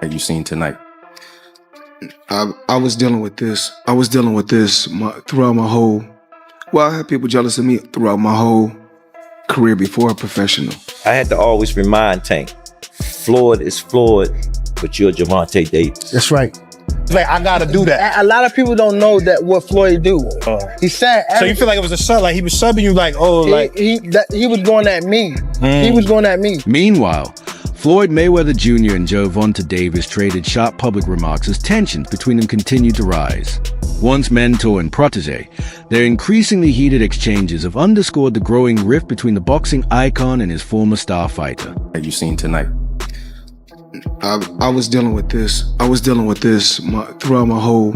that you seen tonight? I was dealing with this. Throughout my whole. Well, I had people jealous of me throughout my whole career before a professional. I had to always remind Tank, Floyd is Floyd, but you're Gervonta Davis. That's right. Like, I gotta do that. A lot of people don't know that what Floyd do. He said. So you feel like it was a sub? Like he was subbing you? Like, oh, like he was going at me. He was going at me. Meanwhile, Floyd Mayweather Jr. and Gervonta Davis traded sharp public remarks as tensions between them continued to rise. Once mentor and protege, their increasingly heated exchanges have underscored the growing rift between the boxing icon and his former star fighter. That you seen tonight? I was dealing with this. Throughout my whole.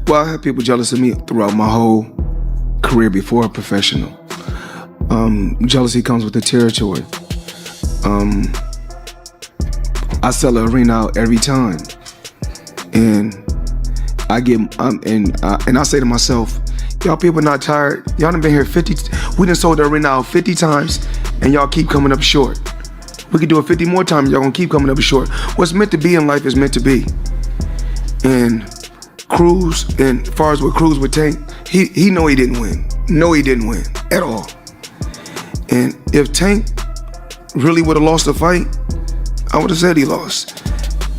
Well, I had people jealous of me throughout my whole career before a professional. Jealousy comes with the territory. I sell an arena out every time, and I say to myself, y'all people not tired? Y'all done been here 50. We done sold the arena out 50 times, and y'all keep coming up short. We could do it 50 more times. Y'all gonna keep coming up short. What's meant to be in life is meant to be. And Cruz, and as far as what Cruz would take, he know he didn't win. No, he didn't win at all. And if Tank really would have lost the fight, I would have said he lost.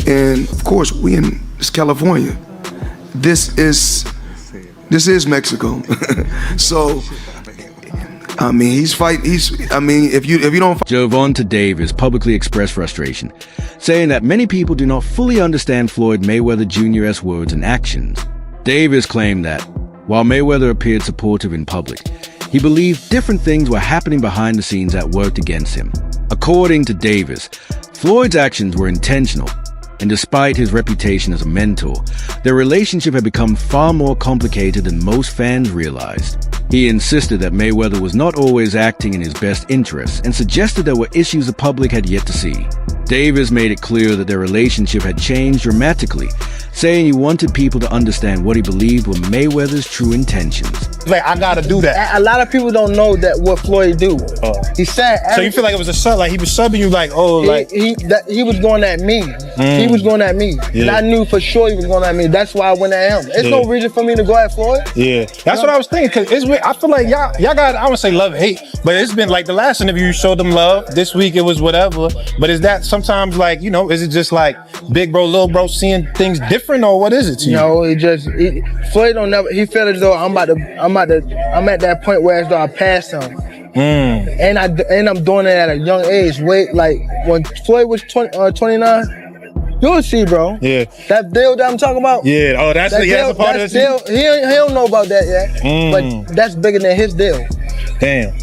And of course, we in California. This is Mexico. So, I mean, if you don't. Gervonta Davis publicly expressed frustration, saying that many people do not fully understand Floyd Mayweather Jr.'s words and actions. Davis claimed that, while Mayweather appeared supportive in public, he believed different things were happening behind the scenes that worked against him. According to Davis, Floyd's actions were intentional, and despite his reputation as a mentor, their relationship had become far more complicated than most fans realized. He insisted that Mayweather was not always acting in his best interests and suggested there were issues the public had yet to see. Davis made it clear that their relationship had changed dramatically, saying he wanted people to understand what he believed were Mayweather's true intentions. Like, I gotta do that. A lot of people don't know that what Floyd do. He said. So you feel like it was a sub? Like he was subbing you? Like, oh, he was going at me. He was going at me. Yeah. And I knew for sure he was going at me. That's why I went at him. There's no reason for me to go at Floyd. Yeah, that's what I was thinking. Cause I feel like y'all got, I wouldn't say love hate, but it's been like the last interview you showed them love. This week it was whatever. But is that sometimes like, you know, is it just like big bro, little bro seeing things different, or what is it to you? No, Floyd don't never. He felt as though I'm at that point where as though I passed him. And I'm doing it at a young age. Wait, like when Floyd was 29. You'll see, bro. Yeah. That deal that I'm talking about. Yeah. Oh, that's a part of the deal. He don't know about that yet. But that's bigger than his deal. Damn.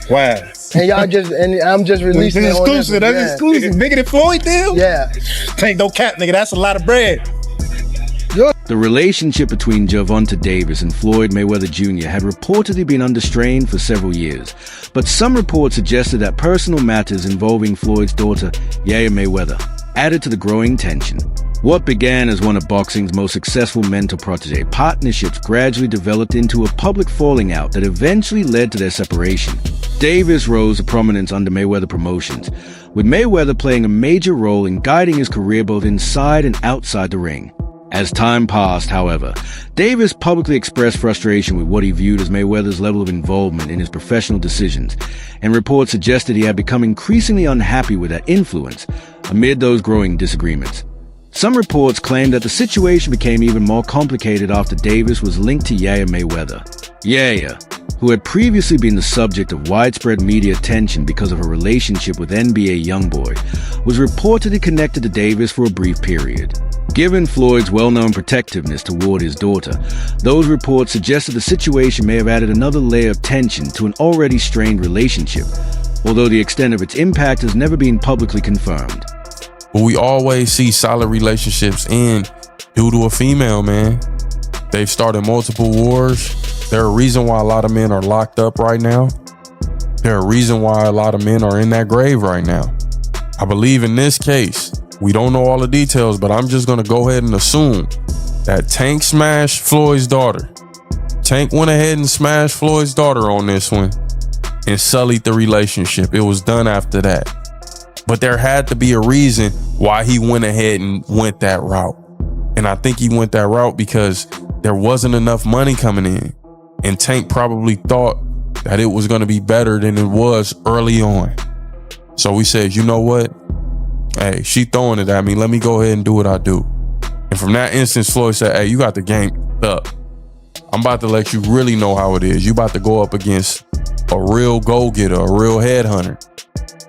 Wow. And I'm just releasing it. Exclusive. That's exclusive. Bigger than Floyd deal? Yeah. Ain't no cap, nigga. That's a lot of bread. The relationship between Gervonta Davis and Floyd Mayweather Jr. had reportedly been under strain for several years, but some reports suggested that personal matters involving Floyd's daughter, Yaya Mayweather, added to the growing tension. What began as one of boxing's most successful mentor-protege partnerships gradually developed into a public falling out that eventually led to their separation. Davis rose to prominence under Mayweather Promotions, with Mayweather playing a major role in guiding his career both inside and outside the ring. As time passed, however, Davis publicly expressed frustration with what he viewed as Mayweather's level of involvement in his professional decisions, and reports suggested he had become increasingly unhappy with that influence amid those growing disagreements. Some reports claimed that the situation became even more complicated after Davis was linked to Yaya Mayweather. Yaya, who had previously been the subject of widespread media attention because of her relationship with NBA YoungBoy, was reportedly connected to Davis for a brief period. Given Floyd's well-known protectiveness toward his daughter, those reports suggested the situation may have added another layer of tension to an already strained relationship, although the extent of its impact has never been publicly confirmed. But we always see solid relationships end due to a female, man. They've started multiple wars. They're a reason why a lot of men are locked up right now. They're a reason why a lot of men are in that grave right now. I believe in this case, we don't know all the details, but I'm just going to go ahead and assume that Tank smashed Floyd's daughter. Tank went ahead and smashed Floyd's daughter on this one and sullied the relationship. It was done after that. But there had to be a reason why he went ahead and went that route. And I think he went that route because there wasn't enough money coming in. And Tank probably thought that it was going to be better than it was early on. So he said, you know what? Hey, she throwing it at me. Let me go ahead and do what I do. And from that instance, Floyd said, hey, you got the game up. I'm about to let you really know how it is. You about to go up against a real go-getter, a real headhunter.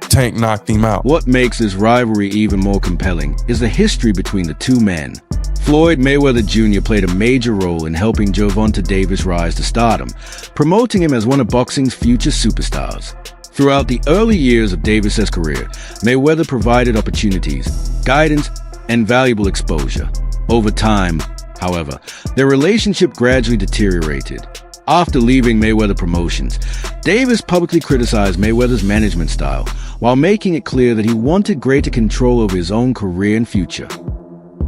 Tank knocked him out. What makes this rivalry even more compelling is the history between the two men. Floyd Mayweather Jr. played a major role in helping Gervonta Davis rise to stardom, promoting him as one of boxing's future superstars. Throughout the early years of Davis's career, Mayweather provided opportunities, guidance, and valuable exposure. Over time, however, their relationship gradually deteriorated. After leaving Mayweather Promotions, Davis publicly criticized Mayweather's management style, while making it clear that he wanted greater control over his own career and future.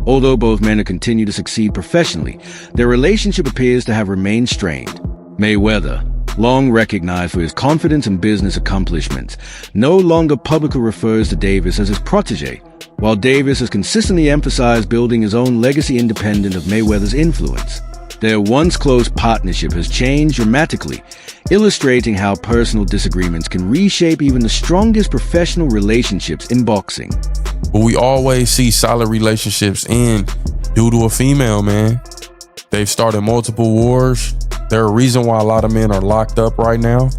Although both men have continued to succeed professionally, their relationship appears to have remained strained. Mayweather, long recognized for his confidence and business accomplishments, no longer publicly refers to Davis as his protege, while Davis has consistently emphasized building his own legacy independent of Mayweather's influence. Their once close partnership has changed dramatically, illustrating how personal disagreements can reshape even the strongest professional relationships in boxing. But we always see solid relationships end due to a female, man. They've started multiple wars. They're a reason why a lot of men are locked up right now.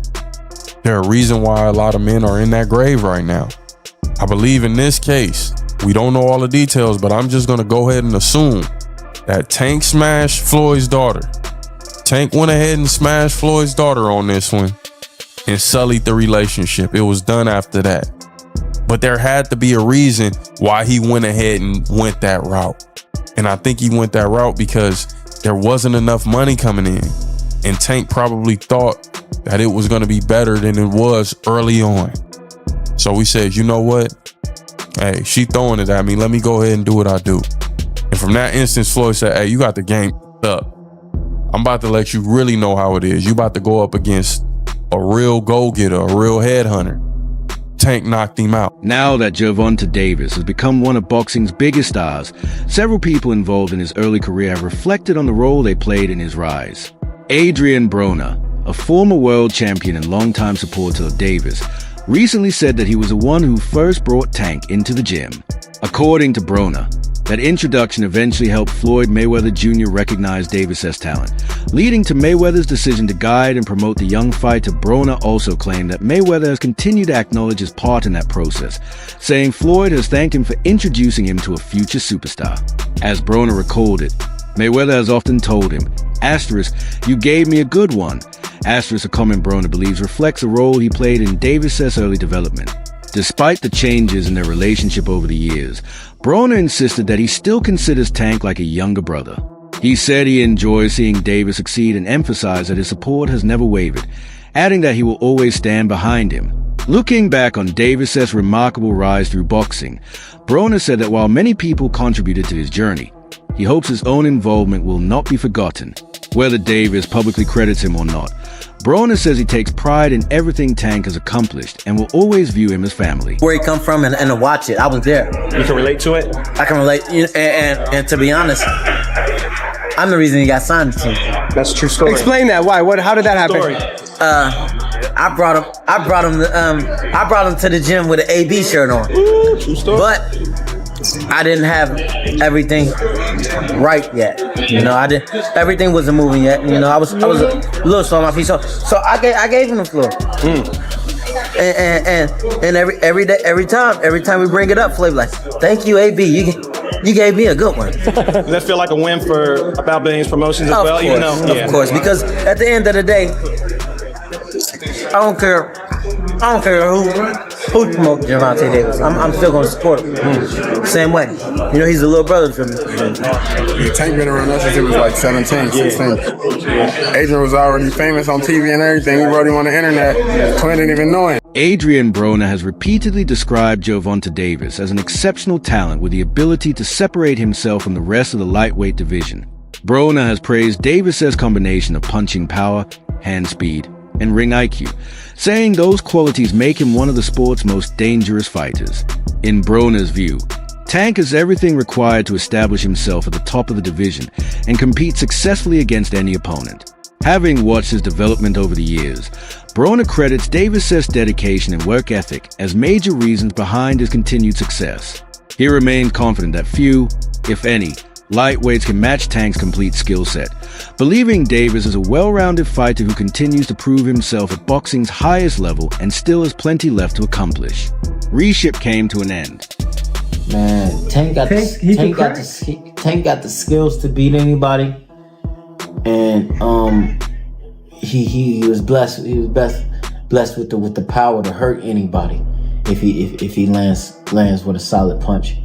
They're a reason why a lot of men are in that grave right now. I believe in this case, we don't know all the details, but I'm just gonna go ahead and assume that Tank smashed Floyd's daughter. Tank went ahead and smashed Floyd's daughter on this one and sullied the relationship. It was done after that. But there had to be a reason why he went ahead and went that route. And I think he went that route because there wasn't enough money coming in. And Tank probably thought that it was going to be better than it was early on. So we said, you know what? Hey, she throwing it at me. Let me go ahead and do what I do. And from that instance, Floyd said, hey, you got the game up. I'm about to let you really know how it is. You about to go up against a real go-getter, a real headhunter. Tank knocked him out. Now that Gervonta Davis has become one of boxing's biggest stars, several people involved in his early career have reflected on the role they played in his rise. Adrien Broner, a former world champion and longtime supporter of Davis, recently said that he was the one who first brought Tank into the gym. According to Broner, that introduction eventually helped Floyd Mayweather Jr. recognize Davis's talent, leading to Mayweather's decision to guide and promote the young fighter. Broner also claimed that Mayweather has continued to acknowledge his part in that process, saying Floyd has thanked him for introducing him to a future superstar. As Broner recalled it, Mayweather has often told him, *, you gave me a good one, *, a comment Broner believes reflects a role he played in Davis's early development. Despite the changes in their relationship over the years, Broner insisted that he still considers Tank like a younger brother. He said he enjoys seeing Davis succeed and emphasized that his support has never wavered, adding that he will always stand behind him. Looking back on Davis's remarkable rise through boxing, Broner said that while many people contributed to his journey, he hopes his own involvement will not be forgotten. Whether Davis publicly credits him or not, Broner says he takes pride in everything Tank has accomplished and will always view him as family. Where he come from and to watch it, I was there. You can relate to it? I can relate, and to be honest, I'm the reason he got signed to. That's a true story. Explain that. Why? How did that happen? I brought him to the gym with an AB shirt on. Ooh, true story. But I didn't have everything right yet. Everything wasn't moving yet. I was a little slow on my feet. So I gave him the floor. And every time we bring it up, Floyd like, thank you, AB. You gave me a good one. Does that feel like a win for About Billions Promotions as well? Of course, because at the end of the day, I don't care who promotes Gervonta Davis. I'm still gonna support him. Same way. He's a little brother to me. Tank been around us since he was like 17, 16. Adrien was already famous on TV and everything. We wrote him on the internet. Clint didn't even know him. Adrien Broner has repeatedly described Gervonta Davis as an exceptional talent with the ability to separate himself from the rest of the lightweight division. Broner has praised Davis's combination of punching power, hand speed, and ring IQ, saying those qualities make him one of the sport's most dangerous fighters. In Broner's view, Tank has everything required to establish himself at the top of the division and compete successfully against any opponent. Having watched his development over the years, Broner credits Davis' dedication and work ethic as major reasons behind his continued success. He remained confident that few, if any, lightweights can match Tank's complete skill set, believing Davis is a well-rounded fighter who continues to prove himself at boxing's highest level and still has plenty left to accomplish. Reship came to an end. Man, Tank got the skills to beat anybody, and he was blessed. He was blessed with the power to hurt anybody if he lands with a solid punch.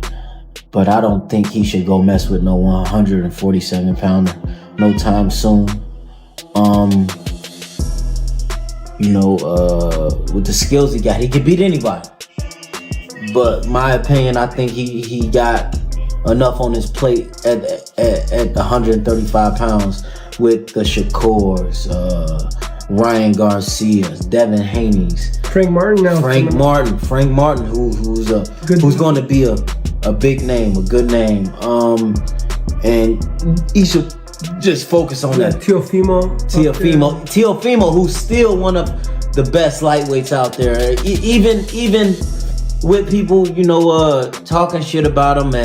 But I don't think he should go mess with no 147 pounder no time soon. With the skills he got, he could beat anybody. But my opinion, I think he got enough on his plate at 135 pounds with the Shakurs, Ryan Garcia's, Devin Haney's, Frank Martin, who's going to be a big name, a good name. And he should just focus on that. Teofimo, who's still one of the best lightweights out there. Even with people, talking shit about him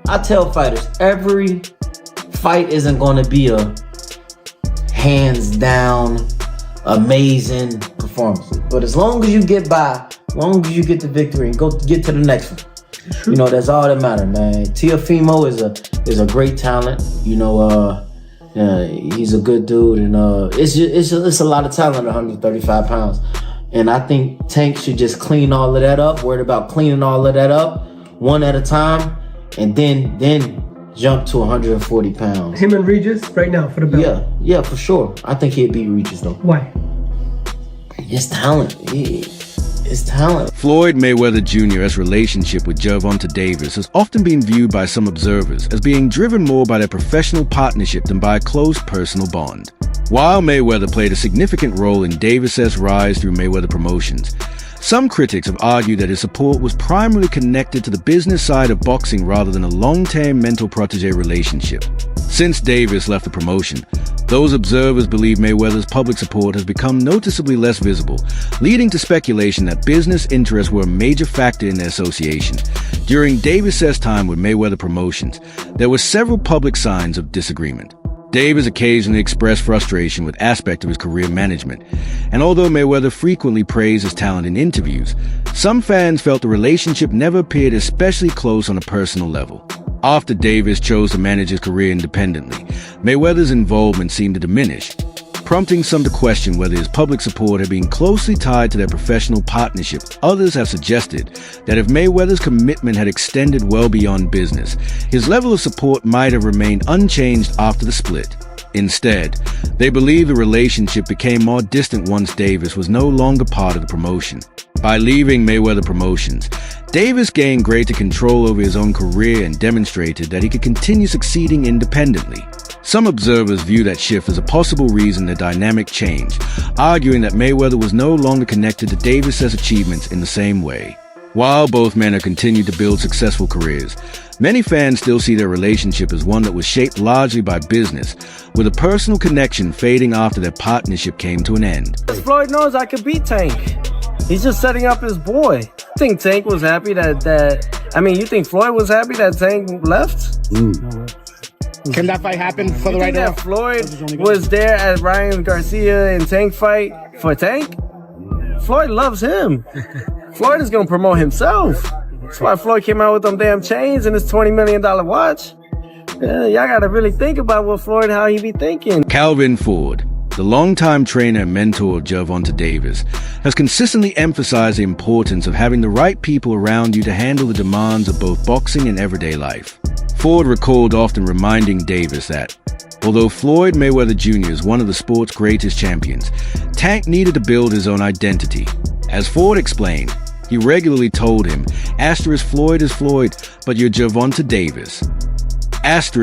I tell fighters, every fight isn't going to be a hands down amazing performance. But as long as you get by, as long as you get the victory and get to the next one, that's all that matters, man. Teofimo is a great talent. He's a good dude, and it's a lot of talent at 135 pounds. And I think Tank should just clean all of that up. Worried about cleaning all of that up one at a time, and then jump to 140 pounds. Him and Regis right now for the belt. Yeah, for sure. I think he'd beat Regis though. Why? His talent. His talent. Floyd Mayweather Jr.'s relationship with Gervonta Davis has often been viewed by some observers as being driven more by their professional partnership than by a close personal bond. While Mayweather played a significant role in Davis' rise through Mayweather Promotions, some critics have argued that his support was primarily connected to the business side of boxing rather than a long-term mentor-protege relationship. Since Davis left the promotion, those observers believe Mayweather's public support has become noticeably less visible, leading to speculation that business interests were a major factor in their association. During Davis' time with Mayweather Promotions, there were several public signs of disagreement. Davis occasionally expressed frustration with aspects of his career management, and although Mayweather frequently praised his talent in interviews, some fans felt the relationship never appeared especially close on a personal level. After Davis chose to manage his career independently, Mayweather's involvement seemed to diminish, prompting some to question whether his public support had been closely tied to their professional partnership. Others have suggested that if Mayweather's commitment had extended well beyond business, his level of support might have remained unchanged after the split. Instead, they believe the relationship became more distant once Davis was no longer part of the promotion. By leaving Mayweather Promotions, Davis gained greater control over his own career and demonstrated that he could continue succeeding independently. Some observers view that shift as a possible reason the dynamic changed, arguing that Mayweather was no longer connected to Davis' achievements in the same way. While both men have continued to build successful careers, many fans still see their relationship as one that was shaped largely by business, with a personal connection fading after their partnership came to an end. Floyd knows I could beat Tank. He's just setting up his boy. I think Tank was happy you think Floyd was happy that Tank left? Can that fight happen for the right now? Floyd was there at Ryan Garcia and Tank fight for Tank? Floyd loves him. Floyd is going to promote himself. That's why Floyd came out with them damn chains and his $20 million watch. Y'all got to really think about how he be thinking. Calvin Ford, the longtime trainer and mentor of Gervonta Davis, has consistently emphasized the importance of having the right people around you to handle the demands of both boxing and everyday life. Ford recalled often reminding Davis that, although Floyd Mayweather Jr. is one of the sport's greatest champions, Tank needed to build his own identity. As Ford explained, he regularly told him, Floyd is Floyd, but you're Gervonta Davis.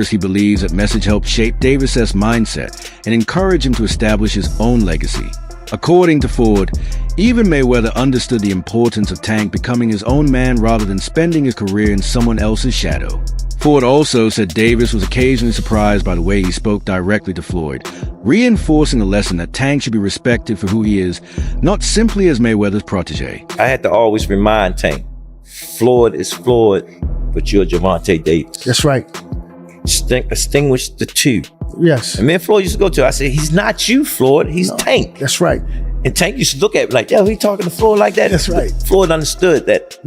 He believes that message helped shape Davis' mindset and encourage him to establish his own legacy. According to Ford, even Mayweather understood the importance of Tank becoming his own man rather than spending his career in someone else's shadow. Ford also said Davis was occasionally surprised by the way he spoke directly to Floyd, reinforcing a lesson that Tank should be respected for who he is, not simply as Mayweather's protege. I had to always remind Tank, Floyd is Floyd, but you're Gervonta Davis. That's right. Distinguish the two. Yes. And me and Floyd used to go to, I said, he's not you, Floyd, he's Tank. That's right. And Tank used to look at me like, yo, he talking to Floyd like that? That's right. Floyd understood that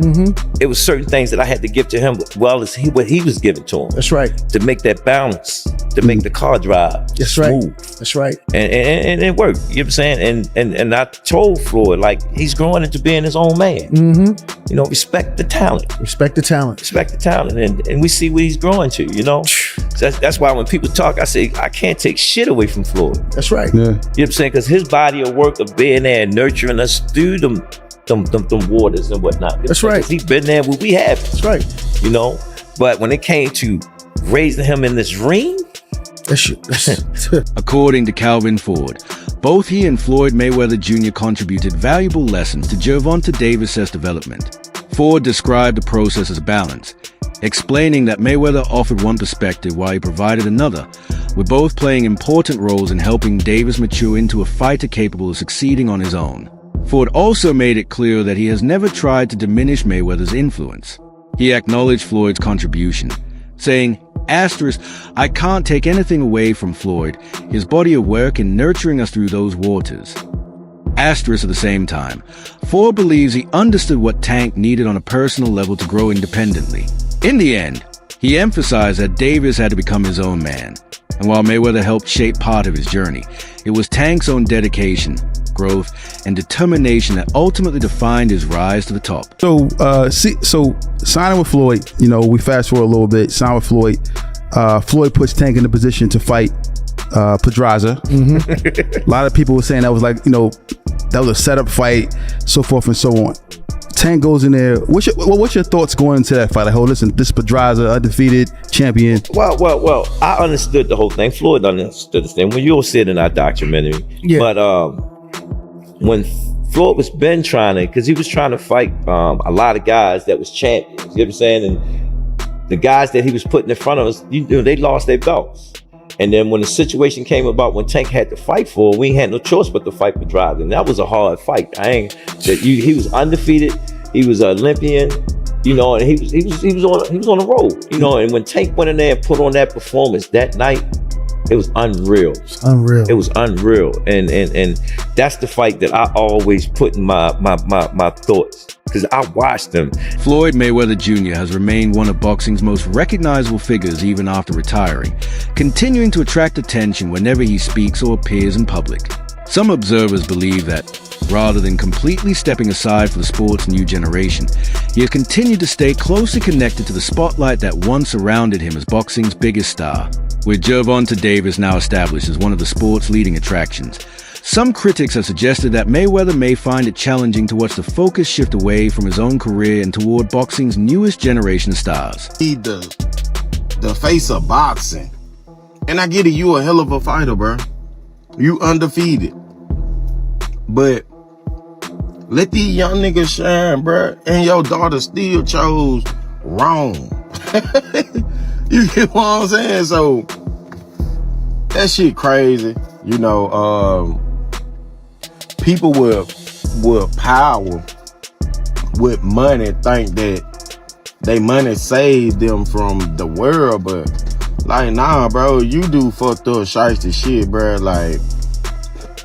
it was certain things that I had to give to him, well as what he was giving to him. That's right. To make that balance, to make the car drive That's smooth. Right. That's right. And it worked, you know what I'm saying? And I told Floyd, like, he's growing into being his own man. You know, respect the talent. Respect the talent. Respect the talent. And we see what he's growing to, you know? So that's why when people talk, I say, I can't take shit away from Floyd. That's right. Yeah. You know what I'm saying? Because his body of work of being there and nurturing us through them waters and whatnot. That's right. He's been there where we have. That's right. You know? But when it came to raising him in this ring, according to Calvin Ford, both he and Floyd Mayweather Jr. contributed valuable lessons to Gervonta Davis' development. Ford described the process as balance, explaining that Mayweather offered one perspective while he provided another, with both playing important roles in helping Davis mature into a fighter capable of succeeding on his own. Ford also made it clear that he has never tried to diminish Mayweather's influence. He acknowledged Floyd's contribution, saying, "Asterisk, I can't take anything away from Floyd, his body of work in nurturing us through those waters." Asterisk at the same time, Ford believes he understood what Tank needed on a personal level to grow independently. In the end, he emphasized that Davis had to become his own man. And while Mayweather helped shape part of his journey, it was Tank's own dedication, growth, and determination that ultimately defined his rise to the top. So signing with Floyd, you know, we fast forward a little bit, sign with Floyd. Floyd puts Tank in the position to fight Pedraza. A lot of people were saying that was like, you know, that was a setup fight, so forth and so on. Tank goes in there. What's your thoughts going into that fight? Like, oh, listen, this Pedraza, undefeated champion. Well, I understood the whole thing. Floyd understood the thing. When you'll see it in our documentary. Yeah. But when Floyd was trying to, because he was trying to fight a lot of guys that was champions. You know what I'm saying? And the guys that he was putting in front of us, you know, they lost their belts. And then when the situation came about when Tank had to fight for, we had no choice but to fight Pedraza. And that was a hard fight. He was undefeated. He was an Olympian, you know, and he was on the road, you know. And when Tank went in there and put on that performance that night, it was unreal. Unreal. It was unreal. And that's the fight that I always put in my thoughts, because I watched them. Floyd Mayweather Jr. has remained one of boxing's most recognizable figures even after retiring, continuing to attract attention whenever he speaks or appears in public. Some observers believe that, rather than completely stepping aside for the sport's new generation, he has continued to stay closely connected to the spotlight that once surrounded him as boxing's biggest star. With Gervonta Davis now established as one of the sport's leading attractions, some critics have suggested that Mayweather may find it challenging to watch the focus shift away from his own career and toward boxing's newest generation of stars. He the face of boxing. And I get it, you a hell of a fighter, bro. You undefeated. But let these young niggas shine, bro. And your daughter still chose wrong. You get what I'm saying? So that shit crazy. You know, people with power, with money, think that they money saved them from the world, but like, nah, bro, you do fucked up shiesty shit, bro. Like,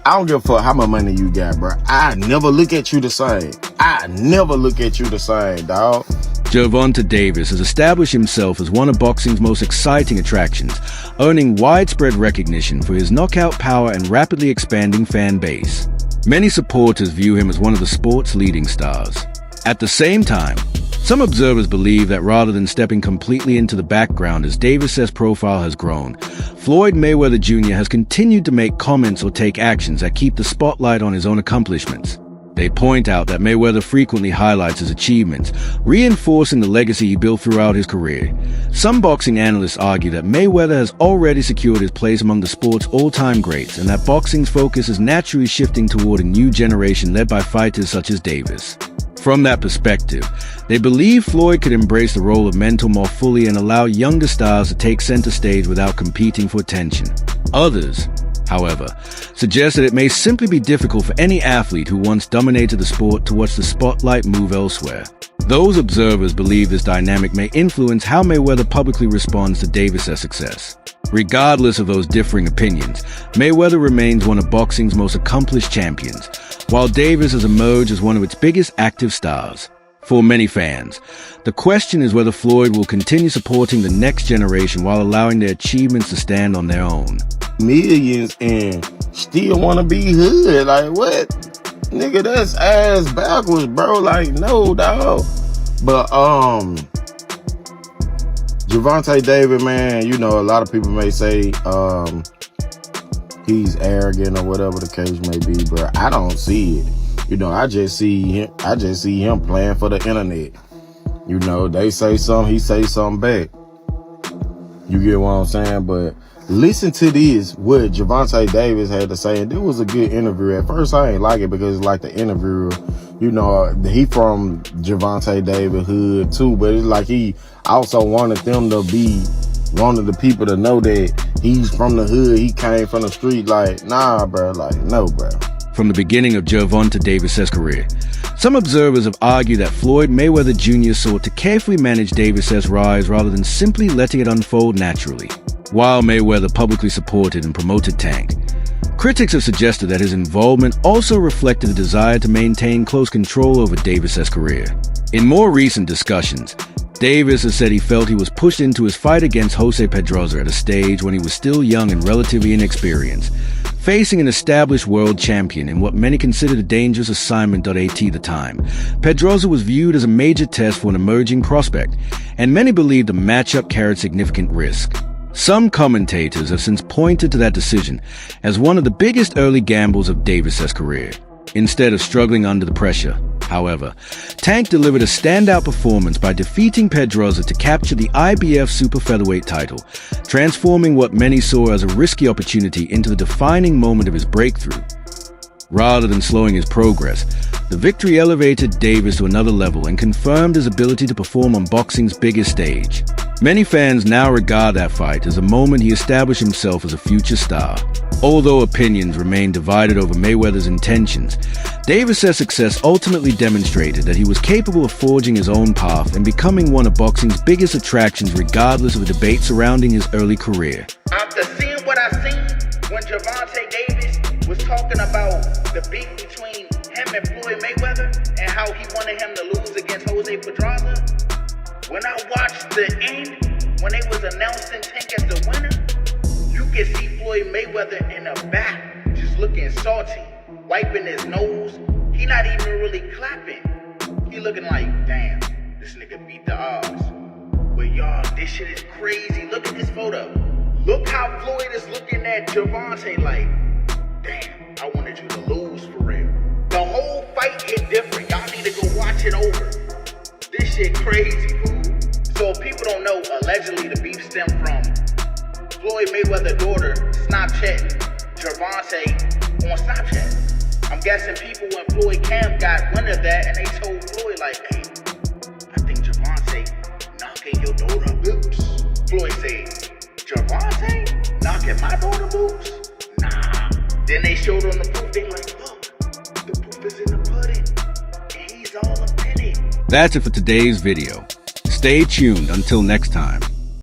I don't give a fuck how much money you got, bro. I never look at you the same. I never look at you the same, dog. Gervonta Davis has established himself as one of boxing's most exciting attractions, earning widespread recognition for his knockout power and rapidly expanding fan base. Many supporters view him as one of the sport's leading stars. At the same time, some observers believe that rather than stepping completely into the background as Davis' profile has grown, Floyd Mayweather Jr. has continued to make comments or take actions that keep the spotlight on his own accomplishments. They point out that Mayweather frequently highlights his achievements, reinforcing the legacy he built throughout his career. Some boxing analysts argue that Mayweather has already secured his place among the sport's all-time greats, and that boxing's focus is naturally shifting toward a new generation led by fighters such as Davis. From that perspective, they believe Floyd could embrace the role of mentor more fully and allow younger stars to take center stage without competing for attention. Others, however, suggest that it may simply be difficult for any athlete who once dominated the sport to watch the spotlight move elsewhere. Those observers believe this dynamic may influence how Mayweather publicly responds to Davis' success. Regardless of those differing opinions, Mayweather remains one of boxing's most accomplished champions, while Davis has emerged as one of its biggest active stars. For many fans, the question is whether Floyd will continue supporting the next generation while allowing their achievements to stand on their own. Millions and still want to be hood. Like, what? Nigga, that's ass backwards, bro. Like, no, dog. But, Gervonta Davis, man, you know, a lot of people may say, he's arrogant or whatever the case may be, but I don't see it. You know, I just see him playing for the internet. You know, they say something, he say something back. You get what I'm saying? But listen to this, what Gervonta Davis had to say, and it was a good interview. At first, I ain't like it because, like, the interviewer, you know, he from Gervonta Davis hood too, but it's like he also wanted them to be, wanted the people to know that he's from the hood, he came from the street. Like, nah, bro, like, no, bro. From the beginning of Gervonta Davis' career, some observers have argued that Floyd Mayweather Jr. sought to carefully manage Davis' rise rather than simply letting it unfold naturally. While Mayweather publicly supported and promoted Tank, critics have suggested that his involvement also reflected a desire to maintain close control over Davis' career. In more recent discussions, Davis has said he felt he was pushed into his fight against Jose Pedroza at a stage when he was still young and relatively inexperienced, facing an established world champion in what many considered a dangerous assignment. At the time, Pedroza was viewed as a major test for an emerging prospect, and many believed the matchup carried significant risk. Some commentators have since pointed to that decision as one of the biggest early gambles of Davis' career. Instead of struggling under the pressure, however, Tank delivered a standout performance by defeating Pedroza to capture the IBF super featherweight title, transforming what many saw as a risky opportunity into the defining moment of his breakthrough. Rather than slowing his progress, the victory elevated Davis to another level and confirmed his ability to perform on boxing's biggest stage. Many fans now regard that fight as a moment he established himself as a future star. Although opinions remain divided over Mayweather's intentions, Davis' success ultimately demonstrated that he was capable of forging his own path and becoming one of boxing's biggest attractions regardless of the debate surrounding his early career. After seeing what I seen when Gervonta Davis was talking about the beef between him and Floyd Mayweather and how he wanted him to lose against Jose Pedroza, when I watched the end, when they was announcing Tank as the winner, you can see Floyd Mayweather in the back, just looking salty, wiping his nose. He not even really clapping. He looking like, damn, this nigga beat the odds. But y'all, this shit is crazy. Look at this photo. Look how Floyd is looking at Gervonta like, damn, I wanted you to lose for real. The whole fight hit different. Y'all need to go watch it over. This shit crazy, fool. So if people don't know, allegedly the beef stemmed from Floyd Mayweather's daughter Snapchatting Gervonta on Snapchat. I'm guessing people when Floyd Camp got wind of that and they told Floyd like, hey, I think Gervonta knocking your daughter boots. Floyd said, Gervonta knocking my daughter boots? Nah. Then they showed on the proof. They like, look, the proof is in the pudding, and he's all up in it. That's it for today's video. Stay tuned until next time.